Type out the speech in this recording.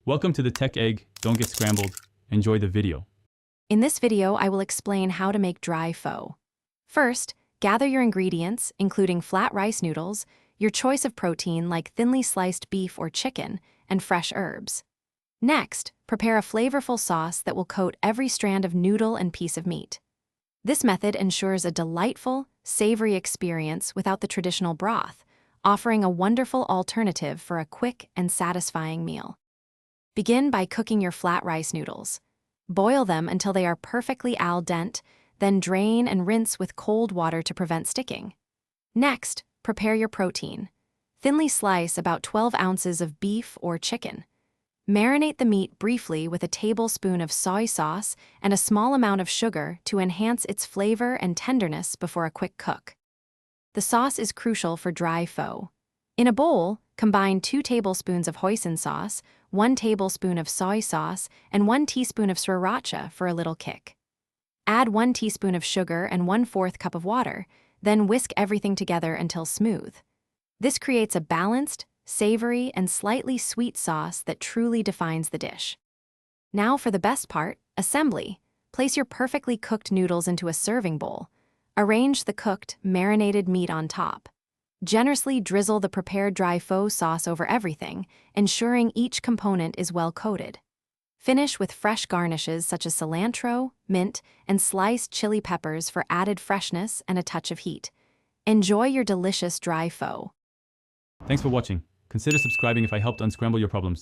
Welcome to the Tech Egg. Don't get scrambled. Enjoy the video. In this video, I will explain how to make dry pho. First, gather your ingredients, including flat rice noodles, your choice of protein like thinly sliced beef or chicken, and fresh herbs. Next, prepare a flavorful sauce that will coat every strand of noodle and piece of meat. This method ensures a delightful, savory experience without the traditional broth, offering a wonderful alternative for a quick and satisfying meal. Begin by cooking your flat rice noodles. Boil them until they are perfectly al dente, then drain and rinse with cold water to prevent sticking. Next, prepare your protein. Thinly slice about 12 ounces of beef or chicken. Marinate the meat briefly with a tablespoon of soy sauce and a small amount of sugar to enhance its flavor and tenderness before a quick cook. The sauce is crucial for dry pho. In a bowl, combine 2 tablespoons of hoisin sauce, 1 tablespoon of soy sauce, and 1 teaspoon of sriracha for a little kick. Add 1 teaspoon of sugar and 1/4 cup of water, then whisk everything together until smooth. This creates a balanced, savory, and slightly sweet sauce that truly defines the dish. Now for the best part, assembly. Place your perfectly cooked noodles into a serving bowl. Arrange the cooked, marinated meat on top. Generously drizzle the prepared dry pho sauce over everything, ensuring each component is well coated. Finish with fresh garnishes such as cilantro, mint, and sliced chili peppers for added freshness and a touch of heat. Enjoy your delicious dry pho. Thanks for watching. Consider subscribing if I helped unscramble your problems.